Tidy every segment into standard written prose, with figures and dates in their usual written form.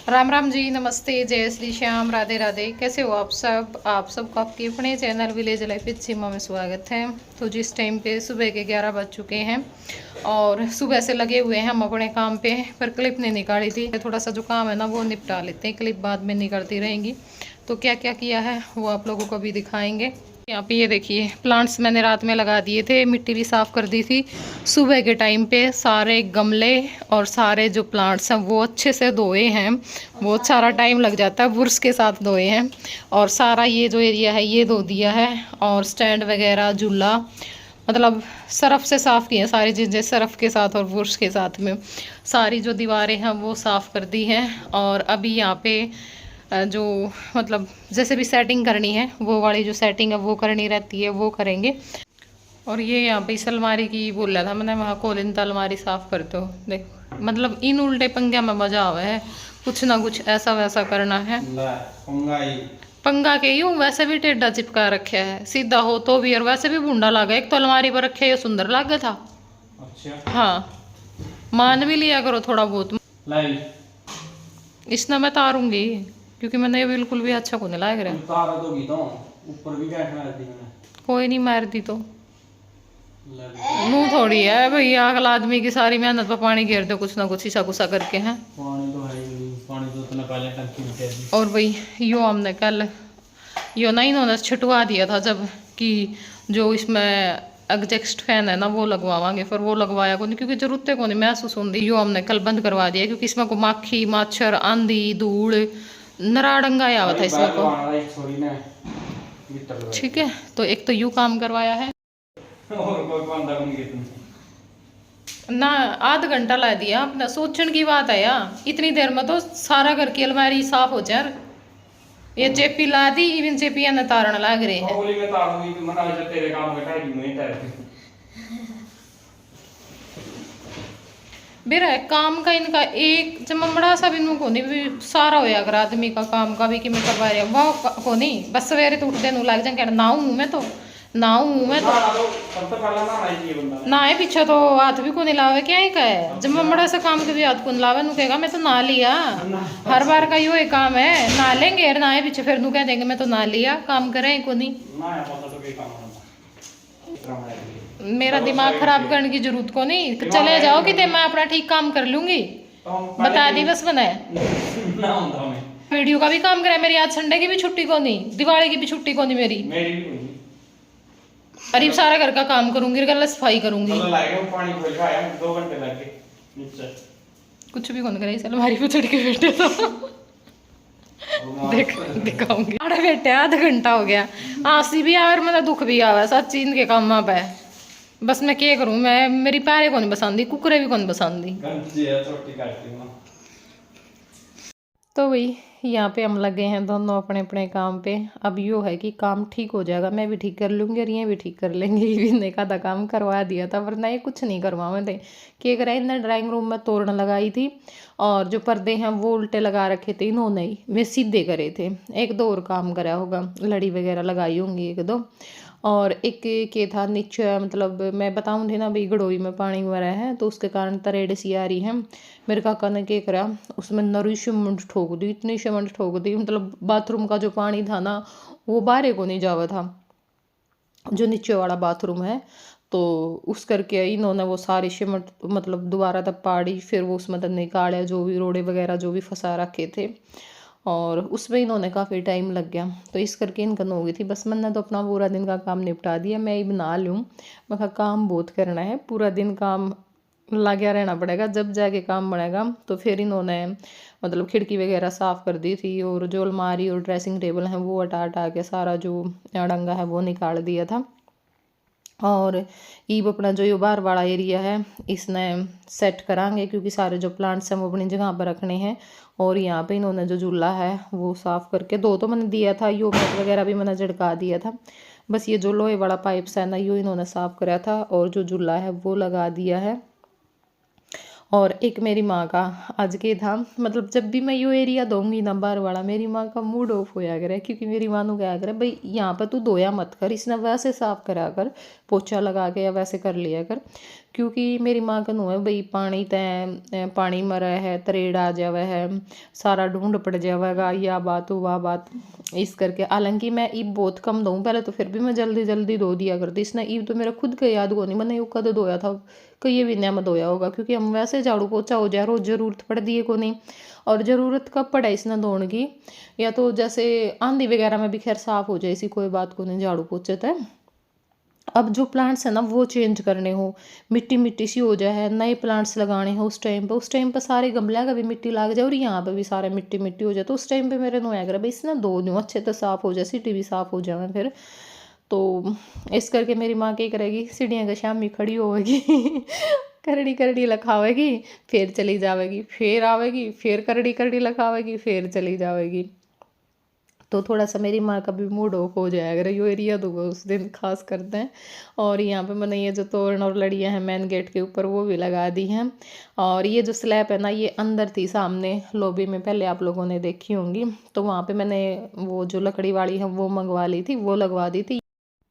राम राम जी, नमस्ते, जय श्री श्याम, राधे राधे। कैसे हो आप सबको आपके अपने चैनल विलेज लाइफ विद सीमा में स्वागत है। तो जिस टाइम पे सुबह के 11 बज चुके हैं और सुबह से लगे हुए हैं हम अपने काम पे, पर क्लिप नहीं निकाली थी। थोड़ा सा जो काम है ना वो निपटा लेते हैं, क्लिप बाद में निकलती रहेंगी। तो क्या क्या किया है वो आप लोगों को भी दिखाएंगे। यहाँ पे ये देखिए, प्लांट्स मैंने रात में लगा दिए थे, मिट्टी भी साफ कर दी थी। सुबह के टाइम पे सारे गमले और सारे जो प्लांट्स हैं वो अच्छे से धोए हैं। बहुत सारा टाइम लग जाता है, बुरश के साथ धोए हैं। और सारा ये जो एरिया है ये धो दिया है। और स्टैंड वगैरह, झूला, मतलब सरफ से साफ़ किए हैं सारी चीज़ें, सरफ के साथ और बुरश के साथ में। सारी जो दीवारें हैं वो साफ़ कर दी हैं। और अभी यहाँ पे जो मतलब जैसे भी सेटिंग करनी है, वो वाली जो सेटिंग है वो करनी रहती है, वो करेंगे। और ये यहाँ पे इस अलमारी की बोल रहा था मैंने, वहाँ कोलिन तो अलमारी साफ़ कर दो। देख, मतलब इन उल्टे पंगे में मज़ा आवा है, कुछ ना कुछ ऐसा वैसा करना है। पंगा के यूं वैसे भी टेढ़ा चिपका रखा है, सीधा हो तो भी और वैसे भी भूंडा लगा। एक तो अलमारी पर रखे ये सुंदर लगा था। अच्छा हाँ, मान भी लिया करो थोड़ा बहुत। इसने मैं तारूंगी क्योंकि मैंने ये बिल्कुल भी अच्छा को नहीं लाया करे। ऊपर भी कोई नहीं मार दी तो मुँह थोड़ी है भैया, अगला आदमी की सारी मेहनत पर पानी घेर दो कुछ ना कुछ ईसा गुस्सा करके हैं। पानी तो है ही, पानी तो इतना पहले टंकी में। और भाई यो हमने कल यो ना इन्होंने छिटवा दिया था जब कि जो इसमें एग्जॉस्ट फैन है ना वो लगवावांगे, फिर वो लगवाया को नहीं क्योंकि जरूरत को नहीं महसूस होती। यो हमने कल बंद करवा दिया क्योंकि इसमें को माखी, मच्छर, आंधी, धूल, नराडंगा आया था इसमें को। ठीक है, तो एक तो यू काम करवाया है ना, आधा घंटा ला दिया अपना। सोचने की बात है यार, इतनी देर में तो सारा घर की अलमारी साफ हो जाए। ये चेपी ला दी, इवन चेपिया न तारण लग रहे हैं। बेरा काम का इनका एक जमड़ा सा भी को नहीं भी सारा होया अगर आदमी का काम का भी कि मैं करवा रहा वाह को नहीं। बस सवेरे तो उठते लग जाए कहना नाऊ मैं तो नाऊ मैं तो नहाए पीछे तो हाथ भी को नहीं लावे। क्या ही कहे जब बड़ा सा काम के भी हाथ को नहीं लावे, नु कहेगा मैं तो नहा लिया। हर बार का यो काम है, नहा लेंगे नहाए पीछे फिर नु कह देंगे मैं तो नहा लिया, काम करे को नहीं। मेरा दिमाग खराब करने की जरूरत को नहीं, चले जाओ कि मैं अपना ठीक काम कर लूंगी। बता दी बस बनाए वीडियो का भी काम करे मेरी, आज संडे की भी छुट्टी को नहीं, दिवाली की भी छुट्टी को नहीं मेरी। अरे सारा घर का काम करूंगी, गला सफाई करूंगी, कुछ भी कौन करे अलमारी पे चढ़ के बैठे तो दिखाऊंगी। अरे बेटे आधा घंटा हो गया, आंसी भी आवे मतलब दुख भी आवे, सच इनके काम पे। बस मैं क्या करूं, मैं मेरी पैरे को नहीं बसांदी, कुकरे भी को नहीं बसांदी। तो वही यहाँ पे हम लगे हैं दोनों अपने अपने काम पे। अब यो है कि काम ठीक हो जाएगा, मैं भी ठीक कर लूँगी और ये भी ठीक कर लेंगे। इन्हें का था काम करवा दिया था, वरना ये कुछ नहीं करवावे थे। क्या करा, इन्हें ड्राइंग रूम में तोरण लगाई थी और जो पर्दे हैं वो उल्टे लगा रखे थे इन्होंने ही, वे सीधे करे थे। एक दो और काम करा होगा, लड़ी वगैरह लगाई होंगी एक दो। और एक के था नीचे, मतलब मैं बताऊँ थी ना भाई गड़ोई में पानी भरा है तो उसके कारण तरेड़ सी आ रही है। मेरे काका ने क्या करा, उसमें नरी सीमेंट ठोक दी, इतनी सीमेंट ठोक दी, मतलब बाथरूम का जो पानी था ना वो बाहर को नहीं जावा था, जो नीचे वाला बाथरूम है। तो उस करके इन्होंने वो सारी सीमेंट मतलब दोबारा तब पाड़ी, फिर वो उसमें तब निकाले जो भी रोड़े वगैरह जो भी फंसा रखे थे, और उसमें इन्होंने काफ़ी टाइम लग गया। तो इस करके इनका हो गई थी। बस मैंने तो अपना पूरा दिन का काम निपटा दिया, मैं ही बना लूँ। मैं कहा काम बहुत करना है, पूरा दिन काम लगा रहना पड़ेगा, जब जाके काम बनेगा। तो फिर इन्होंने मतलब खिड़की वगैरह साफ़ कर दी थी, और जो अलमारी और ड्रेसिंग टेबल है वो हटा के सारा जो अड़ंगा है वो निकाल दिया था। और ईब अपना जो ये बाहर वाला एरिया है इसने सेट करांगे, क्योंकि सारे जो प्लांट्स हैं वो अपनी जगह पर रखने हैं। और यहाँ पे इन्होंने जो झूला है वो साफ़ करके दो तो मैंने दिया था, यो मैट वगैरह भी मैंने झड़का दिया था। बस ये जो लोहे वाला पाइप्स है ना यो इन्होंने साफ़ कराया था, और जो झूला है वो लगा दिया है। और एक मेरी माँ का आज के था, मतलब जब भी मैं यो एरिया दूंगी ना बाहर वाला, मेरी माँ का मूड ऑफ होया करे, क्योंकि मेरी माँ को क्या करे भाई यहाँ पर तू धोया मत कर, इसने वैसे साफ करा कर, पोछा लगा के या वैसे कर लिया कर। क्योंकि मेरी माँ का नु है बई पानी तय पानी मरा है, तरेड़ आ जावा है, सारा ढूंढ पड़ जावेगा, या बात हो वह बात, इस करके। हालांकि मैं ईब बहुत कम दूँ, पहले तो फिर भी मैं जल्दी जल्दी धो दिया करती। इसने ईब तो मेरा खुद का याद को नहीं, मैंने ये कद धोया था, कहीं भी नया में धोया होगा, क्योंकि हम वैसे झाड़ू पोछा हो जाए रोज जरूरत पड़ दी है को नहीं। और ज़रूरत कब पड़े इसने धोने की, या तो जैसे आंधी वगैरह में भी खैर साफ़ हो जाए, ऐसी कोई बात को नहीं झाड़ू पोछे थे। अब जो प्लांट्स है ना वो चेंज करने हो, मिट्टी मिट्टी सी हो जाए, नए प्लांट्स लगाने हो उस टाइम पे सारे गमले का भी मिट्टी लग जाए और यहाँ पे भी सारे मिट्टी मिट्टी हो जाए, तो उस टाइम पे मेरे नो आएगा भाई इसने धो दूँ अच्छे तो साफ़ हो जाए, सीटी भी साफ़ हो जाए फिर। तो इस करके मेरी माँ क्या करेगी, सीढ़ियाँ के शामी खड़ी होगी करड़ी करड़ी लखावेगी, फिर चली जावेगी, फिर आवेगी, फिर करड़ी करड़ी लखावेगी, फिर चली जावेगी। तो थोड़ा सा मेरी माँ का भी मूड ऑफ हो जाएगा, अगर यो एरिया तो उस दिन खास करते हैं। और यहाँ पे मैंने ये जो तोरण और लड़ियाँ हैं मेन गेट के ऊपर वो भी लगा दी हैं। और ये जो स्लैब है ना ये अंदर थी सामने लॉबी में, पहले आप लोगों ने देखी होंगी, तो वहाँ पे मैंने वो जो लकड़ी वाली है वो मंगवा ली थी, वो लगवा दी थी।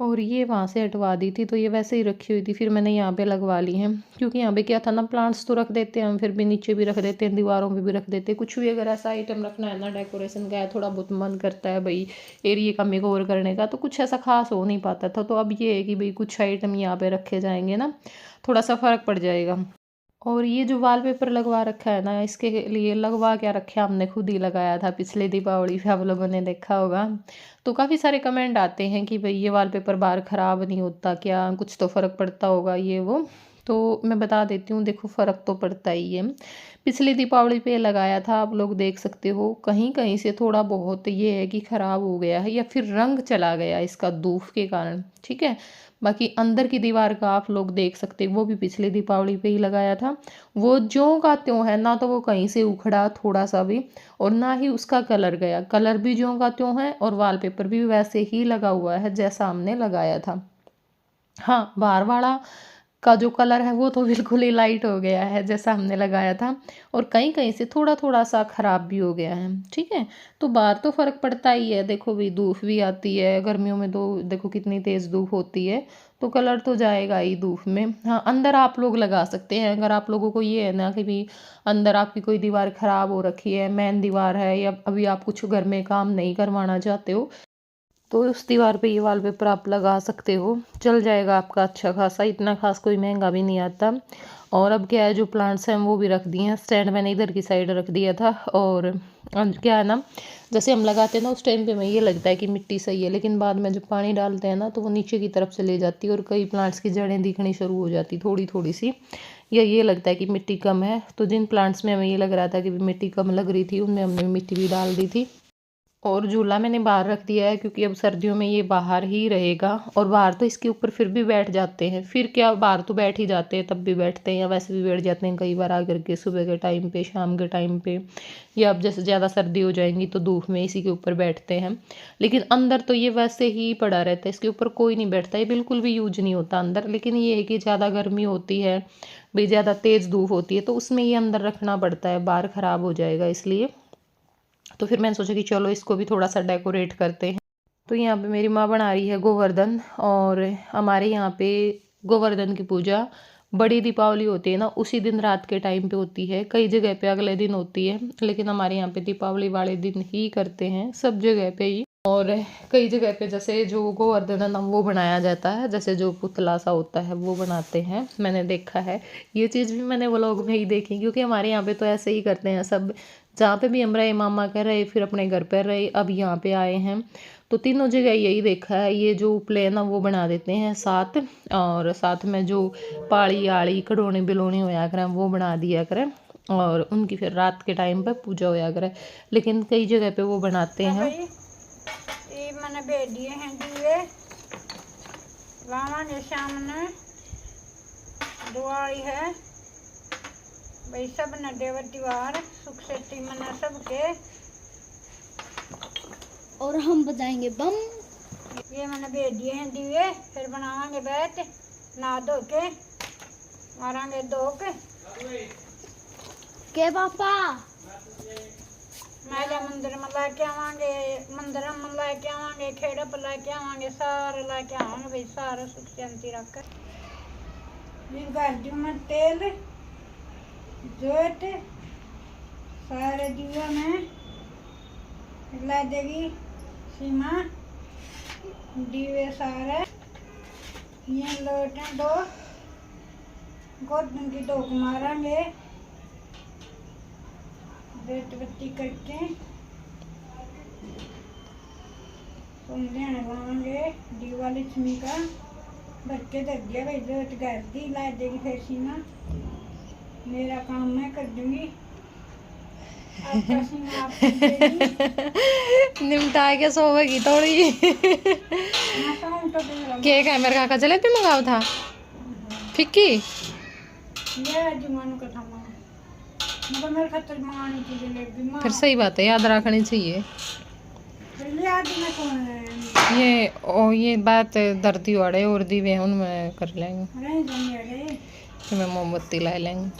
और ये वहाँ से हटवा दी थी, तो ये वैसे ही रखी हुई थी, फिर मैंने यहाँ पे लगवा ली है। क्योंकि यहाँ पे क्या था ना, प्लांट्स तो रख देते हैं हम, फिर भी नीचे भी रख देते हैं, दीवारों पे भी रख देते हैं, कुछ भी अगर ऐसा आइटम रखना है ना डेकोरेशन का है, थोड़ा बहुत मन करता है भाई एरिया का मेकओवर करने का, तो कुछ ऐसा खास हो नहीं पाता था। तो अब ये है कि भाई कुछ आइटम यहाँ पे रखे जाएंगे ना, थोड़ा सा फ़र्क पड़ जाएगा। और ये जो वॉलपेपर लगवा रखा है ना, इसके लिए लगवा क्या रखा है, हमने खुद ही लगाया था पिछले दीपावली पे, आप लोगों ने देखा होगा। तो काफ़ी सारे कमेंट आते हैं कि भाई ये वॉलपेपर बाहर ख़राब नहीं होता क्या, कुछ तो फ़र्क पड़ता होगा ये वो। तो मैं बता देती हूँ, देखो फ़र्क तो पड़ता ही है। पिछली दीपावली पे लगाया था, आप लोग देख सकते हो कहीं कहीं से थोड़ा बहुत ये है कि ख़राब हो गया है, या फिर रंग चला गया इसका धूप के कारण, ठीक है। बाकी अंदर की दीवार का आप लोग देख सकते हैं, वो भी पिछली दीपावली पे ही लगाया था। वो ज्यों का त्यों है, ना तो वो कहीं से उखड़ा थोड़ा सा भी, और ना ही उसका कलर गया, कलर भी ज्यों का त्यों है, और वॉलपेपर भी वैसे ही लगा हुआ है जैसा हमने लगाया था। हाँ, बाहर वाला का जो कलर है वो तो बिल्कुल ही लाइट हो गया है जैसा हमने लगाया था, और कहीं कहीं से थोड़ा थोड़ा सा ख़राब भी हो गया है, ठीक है। तो बाहर तो फ़र्क पड़ता ही है, देखो भी धूप भी आती है गर्मियों में, तो देखो कितनी तेज़ धूप होती है, तो कलर तो जाएगा ही धूप में। हाँ, अंदर आप लोग लगा सकते हैं, अगर आप लोगों को ये है ना कि भी अंदर आपकी कोई दीवार ख़राब हो रखी है, मेन दीवार है, या अभी आप कुछ घर में काम नहीं करवाना चाहते हो, तो उस दीवार पे ये वॉलपेपर आप लगा सकते हो, चल जाएगा आपका अच्छा खासा, इतना खास कोई महंगा भी नहीं आता। और अब क्या है, जो प्लांट्स हैं वो भी रख दिए हैं, स्टैंड मैंने इधर की साइड रख दिया था। और क्या है ना, जैसे हम लगाते हैं ना उस टाइम पे हमें ये लगता है कि मिट्टी सही है, लेकिन बाद में जब पानी डालते हैं ना तो वो नीचे की तरफ चले जाती है, और कई प्लांट्स की जड़ें दिखनी शुरू हो जाती थोड़ी थोड़ी सी, या ये लगता है कि मिट्टी कम है। तो जिन प्लांट्स में हमें ये लग रहा था कि मिट्टी कम लग रही थी, उनमें हमने मिट्टी भी डाल दी थी। और झूला मैंने बाहर रख दिया है, क्योंकि अब सर्दियों में ये बाहर ही रहेगा, और बाहर तो इसके ऊपर फिर भी बैठ जाते हैं, फिर क्या बाहर तो बैठ ही जाते हैं, तब भी बैठते हैं, या वैसे भी बैठ जाते हैं कई बार आकर के सुबह के टाइम पे, शाम के टाइम पे, या अब जैसे ज़्यादा सर्दी हो जाएंगी तो धूप में इसी के ऊपर बैठते हैं। लेकिन अंदर तो ये वैसे ही पड़ा रहता है, इसके ऊपर कोई नहीं बैठता, ये बिल्कुल भी यूज नहीं होता अंदर। लेकिन ये है कि ज़्यादा गर्मी होती है भाई, ज़्यादा तेज़ धूप होती है, तो उसमें ये अंदर रखना पड़ता है, बाहर ख़राब हो जाएगा इसलिए। तो फिर मैंने सोचा कि चलो इसको भी थोड़ा सा डेकोरेट करते हैं। तो यहाँ पे मेरी माँ बना रही है गोवर्धन, और हमारे यहाँ पे गोवर्धन की पूजा बड़ी दीपावली होती है ना उसी दिन रात के टाइम पे होती है, कई जगह पे अगले दिन होती है, लेकिन हमारे यहाँ पे दीपावली वाले दिन ही करते हैं सब जगह पे ही। और कई जगह पे जैसे जो गोवर्धन है ना वो बनाया जाता है, जैसे जो पुतला सा होता है वो बनाते हैं, मैंने देखा है। ये चीज़ भी मैंने व्लॉग में ही देखी, क्योंकि हमारे यहाँ पे तो ऐसे ही करते हैं सब, जहाँ पे भी हम रहे, मामा कर रहे, फिर अपने घर पर रहे, अब यहाँ पे आए हैं, तो तीनों जगह यही देखा है। ये जो उपले है ना वो बना देते हैं साथ, और साथ में जो पाड़ी आड़ी खिडौने बिलोने होया करें वो बना दिया करें, और उनकी फिर रात के टाइम पे पूजा होया करे। लेकिन कई जगह पे वो बनाते हैं। ये मैंने भेज दिए हैं दिए, लावांगे सामने दिवाली है भाई, सब ने देव त्योहार सुख से मना सबके, और हम बजाएंगे बम। ये मैंने भेज दिए हैं दिए, फिर बनावांगे बैठ, नहा धो के मारांगे धोक के पापा मैला मंदिर में लेके आवांगे, मंदिर में लेके आवांगे, खेड़े पर लेके आवांगे, सारे लेके आवांगे भाई, सारा सुख शांति रख। फिर कर दूँ मैं तेल जोत सारे दिए में ला देगी सीमा दीवे सारे ये लोटे दो गोदन की दो मारेंगे बेट बत्ती करके संध्या लगाएंगे दीवा लक्ष्मी का भर के धर दिया भाई जोत कर दी ला देगी फिर सीमा मेरा काम मैं कर दूंगी आपका सीमा आप कर देगी निमटा के सोवेगी थोड़ी। मैं साउंड तो दे रहा केक है मेरे काका जलेबी मंगाओ था फिक्की। ये जुमानु का था मगर मेरे खातर मांगनी थी जलेबी मां फिर सही बात है, याद रखनी चाहिए फिर याद में कौन है ये बात धरती वाड़े और दीवे उनमें कर लेंगे, अरे जंगे अरे फिर मैं मोमबत्ती ला लेंगे।